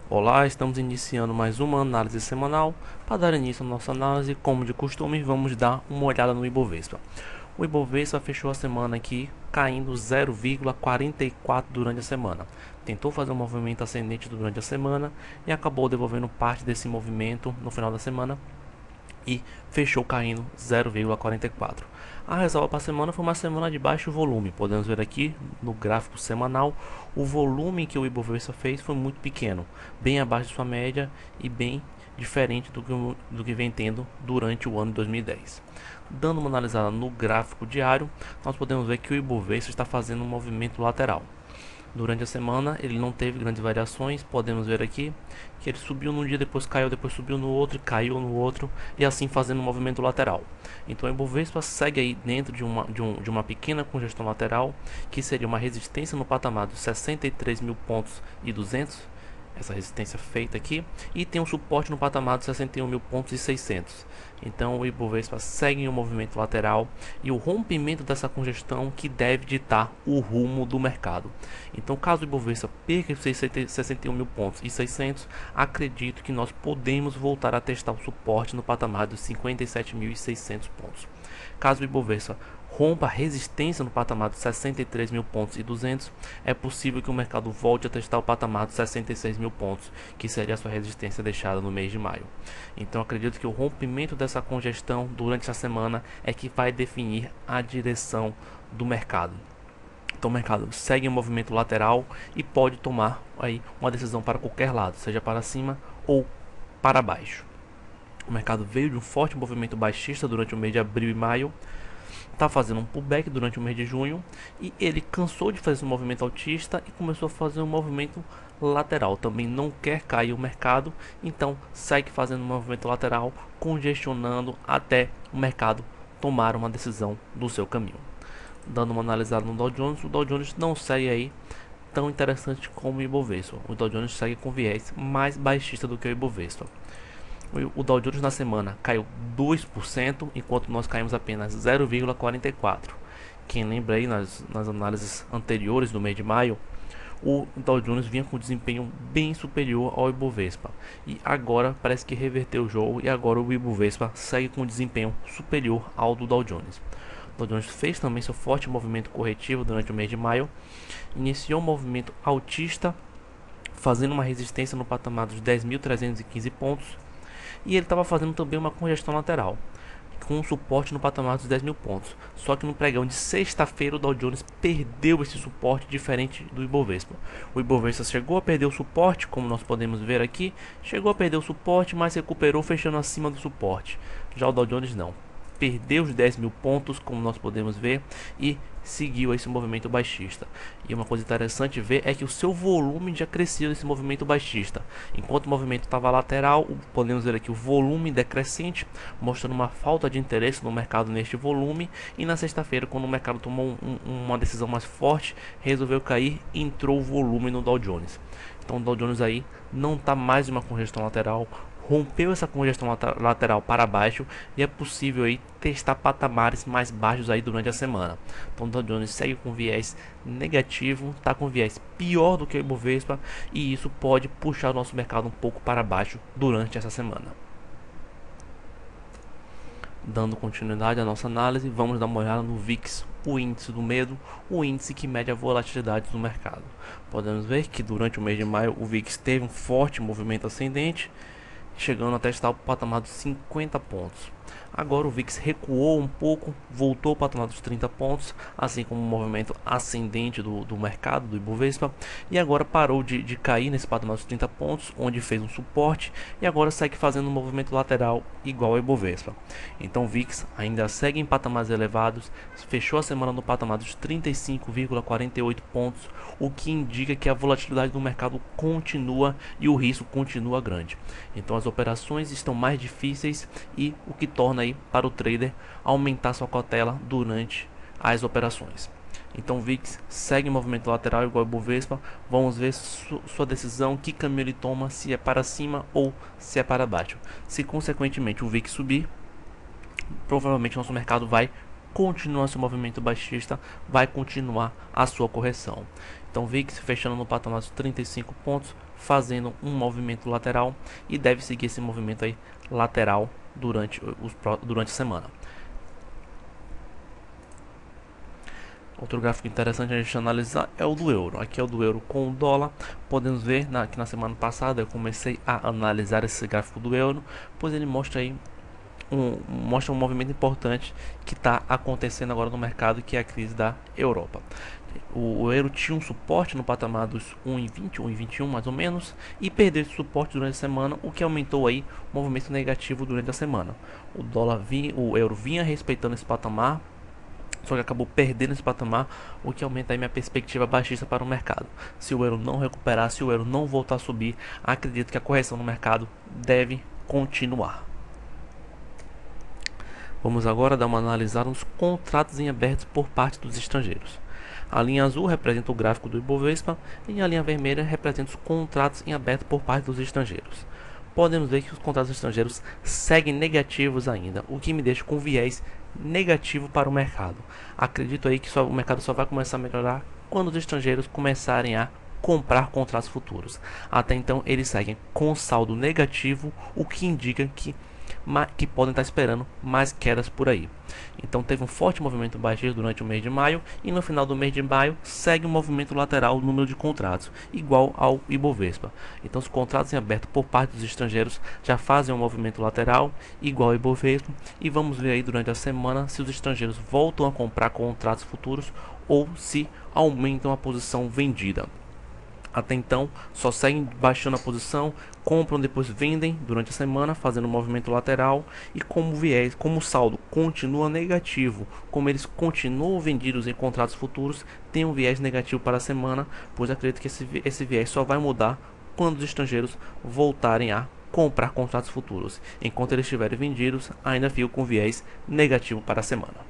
Olá, estamos iniciando mais uma análise semanal. Para dar início à nossa análise, como de costume, vamos dar uma olhada no Ibovespa. O Ibovespa fechou a semana aqui caindo 0,44 durante a semana. Tentou fazer um movimento ascendente durante a semana e acabou devolvendo parte desse movimento no final da semana e fechou caindo 0,44. A ressalva para a semana foi uma semana de baixo volume. Podemos ver aqui no gráfico semanal, o volume que o Ibovespa fez foi muito pequeno, bem abaixo de sua média e bem diferente do que vem tendo durante o ano de 2010. Dando uma analisada no gráfico diário, nós podemos ver que o Ibovespa está fazendo um movimento lateral. Durante a semana ele não teve grandes variações, podemos ver aqui que ele subiu num dia, depois caiu, depois subiu no outro, caiu no outro e assim fazendo um movimento lateral. Então o Ibovespa segue aí dentro de uma pequena congestão lateral, que seria uma resistência no patamar dos 63 mil pontos e 200, essa resistência feita aqui, e tem um suporte no patamar de 61 mil pontos e 600. Então o Ibovespa segue em um movimento lateral e o rompimento dessa congestão que deve ditar o rumo do mercado. Então, caso o Ibovespa perca 61 mil pontos e 600, acredito que nós podemos voltar a testar o suporte no patamar dos 57.600 pontos. Caso o Ibovespa rompa a resistência no patamar de 63 mil pontos e 200, é possível que o mercado volte a testar o patamar de 66 mil pontos, que seria a sua resistência deixada no mês de maio. Então acredito que o rompimento dessa congestão durante a semana é que vai definir a direção do mercado. Então o mercado segue um movimento lateral e pode tomar aí uma decisão para qualquer lado, seja para cima ou para baixo. O mercado veio de um forte movimento baixista durante o mês de abril e maio, está fazendo um pullback durante o mês de junho e ele cansou de fazer esse movimento altista e começou a fazer um movimento lateral. Também não quer cair o mercado, então segue fazendo um movimento lateral, congestionando até o mercado tomar uma decisão do seu caminho. Dando uma analisada no Dow Jones, o Dow Jones não segue aí tão interessante como o Ibovespa. O Dow Jones segue com viés mais baixista do que o Ibovespa. O Dow Jones na semana caiu 2%, enquanto nós caímos apenas 0,44%. Quem lembra aí nas análises anteriores do mês de maio, o Dow Jones vinha com desempenho bem superior ao Ibovespa. E agora parece que reverteu o jogo e agora o Ibovespa segue com desempenho superior ao do Dow Jones. O Dow Jones fez também seu forte movimento corretivo durante o mês de maio, iniciou um movimento altista, fazendo uma resistência no patamar dos 10.315 pontos, e ele estava fazendo também uma congestão lateral, com um suporte no patamar dos 10 mil pontos. Só que no pregão de sexta-feira o Dow Jones perdeu esse suporte, diferente do Ibovespa. O Ibovespa chegou a perder o suporte, como nós podemos ver aqui, chegou a perder o suporte, mas recuperou fechando acima do suporte. Já o Dow Jones não. Perdeu os 10 mil pontos, como nós podemos ver, e seguiu esse movimento baixista. E uma coisa interessante ver é que o seu volume já cresceu nesse movimento baixista. Enquanto o movimento estava lateral, podemos ver aqui o volume decrescente, mostrando uma falta de interesse no mercado neste volume. E na sexta-feira, quando o mercado tomou uma decisão mais forte, resolveu cair, entrou o volume no Dow Jones. Então o Dow Jones aí não está mais em uma congestão lateral, rompeu essa congestão lateral para baixo e é possível aí testar patamares mais baixos aí durante a semana. Então o Dow Jones segue com viés negativo, está com viés pior do que o Ibovespa e isso pode puxar o nosso mercado um pouco para baixo durante essa semana. Dando continuidade à nossa análise, vamos dar uma olhada no VIX, o índice do medo, o índice que mede a volatilidade do mercado. Podemos ver que durante o mês de maio o VIX teve um forte movimento ascendente, chegando a testar o patamar dos 50 pontos. Agora o VIX recuou um pouco, voltou para o patamar dos 30 pontos, assim como o movimento ascendente do mercado, do Ibovespa, e agora parou de cair nesse patamar dos 30 pontos, onde fez um suporte, e agora segue fazendo um movimento lateral igual ao Ibovespa. Então o VIX ainda segue em patamares elevados, fechou a semana no patamar dos 35,48 pontos, o que indica que a volatilidade do mercado continua e o risco continua grande. Então as operações estão mais difíceis e o que torna aí para o trader aumentar sua cautela durante as operações. Então o VIX segue em movimento lateral igual ao Ibovespa. Vamos ver sua decisão, que caminho ele toma, se é para cima ou se é para baixo. Se consequentemente o VIX subir, provavelmente nosso mercado vai continuar seu movimento baixista, vai continuar a sua correção. Então VIX fechando no patamar dos 35 pontos, fazendo um movimento lateral e deve seguir esse movimento aí lateral durante a semana. Outro gráfico interessante a gente analisar é o do euro. Aqui é o do euro com o dólar. Podemos ver que na semana passada eu comecei a analisar esse gráfico do euro, pois ele mostra aí um movimento importante que está acontecendo agora no mercado, que é a crise da Europa. O euro tinha um suporte no patamar dos 1,20, 1,21 mais ou menos, e perdeu esse suporte durante a semana, o que aumentou aí o movimento negativo durante a semana. O euro vinha respeitando esse patamar, só que acabou perdendo esse patamar, o que aumenta aí minha perspectiva baixista para o mercado. Se o euro não recuperar, se o euro não voltar a subir, acredito que a correção no mercado deve continuar. Vamos agora dar uma analisada nos contratos em aberto por parte dos estrangeiros. A linha azul representa o gráfico do Ibovespa e a linha vermelha representa os contratos em aberto por parte dos estrangeiros. Podemos ver que os contratos estrangeiros seguem negativos ainda, o que me deixa com viés negativo para o mercado. Acredito aí que o mercado só vai começar a melhorar quando os estrangeiros começarem a comprar contratos futuros. Até então eles seguem com saldo negativo, o que indica que podem estar esperando mais quedas por aí. Então teve um forte movimento baixista durante o mês de maio e no final do mês de maio segue um movimento lateral no número de contratos, igual ao Ibovespa. Então os contratos em aberto por parte dos estrangeiros já fazem um movimento lateral igual ao Ibovespa, e vamos ver aí durante a semana se os estrangeiros voltam a comprar contratos futuros ou se aumentam a posição vendida. Até então, só seguem baixando a posição, compram, depois vendem durante a semana, fazendo um movimento lateral. E como o saldo continua negativo, como eles continuam vendidos em contratos futuros, tem um viés negativo para a semana, pois acredito que esse viés só vai mudar quando os estrangeiros voltarem a comprar contratos futuros. Enquanto eles estiverem vendidos, ainda fico com viés negativo para a semana.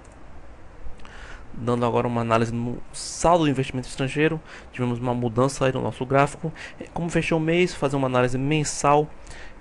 Dando agora uma análise no saldo do investimento estrangeiro, tivemos uma mudança aí no nosso gráfico. Como fechou o mês, fazer uma análise mensal,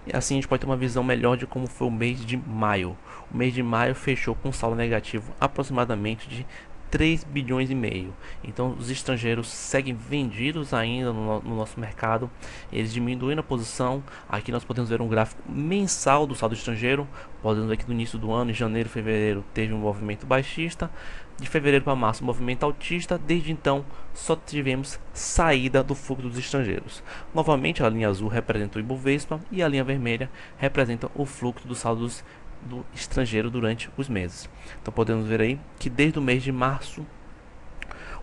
e assim a gente pode ter uma visão melhor de como foi o mês de maio. O mês de maio fechou com um saldo negativo aproximadamente de 3 bilhões e meio. Então os estrangeiros seguem vendidos ainda no nosso mercado, eles diminuindo a posição. Aqui nós podemos ver um gráfico mensal do saldo estrangeiro. Podemos ver que no início do ano, em janeiro e fevereiro, teve um movimento baixista. De fevereiro para março, um movimento altista. Desde então, só tivemos saída do fluxo dos estrangeiros. Novamente, a linha azul representa o Ibovespa e a linha vermelha representa o fluxo dos saldos do estrangeiro durante os meses. Então podemos ver aí que desde o mês de março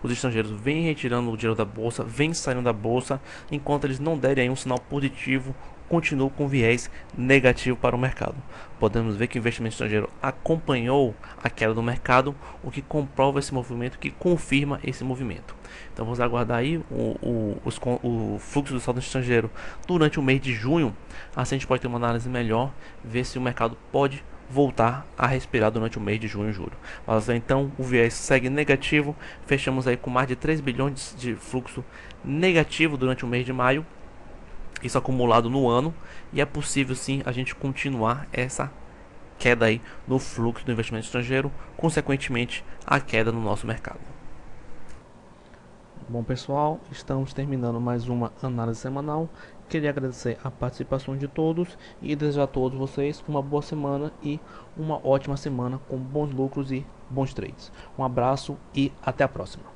os estrangeiros vêm retirando o dinheiro da bolsa, vêm saindo da bolsa, enquanto eles não derem aí um sinal positivo, continuam com viés negativo para o mercado. Podemos ver que o investimento estrangeiro acompanhou a queda do mercado, o que comprova esse movimento, que confirma esse movimento. Então vamos aguardar aí o fluxo do saldo estrangeiro durante o mês de junho. Assim a gente pode ter uma análise melhor, ver se o mercado pode voltar a respirar durante o mês de junho e julho. Mas então o viés segue negativo. Fechamos aí com mais de 3 bilhões de fluxo negativo durante o mês de maio, isso acumulado no ano, e é possível sim a gente continuar essa queda aí no fluxo do investimento estrangeiro, consequentemente a queda no nosso mercado. Bom pessoal, estamos terminando mais uma análise semanal. Queria agradecer a participação de todos e desejar a todos vocês uma boa semana e uma ótima semana com bons lucros e bons trades. Um abraço e até a próxima.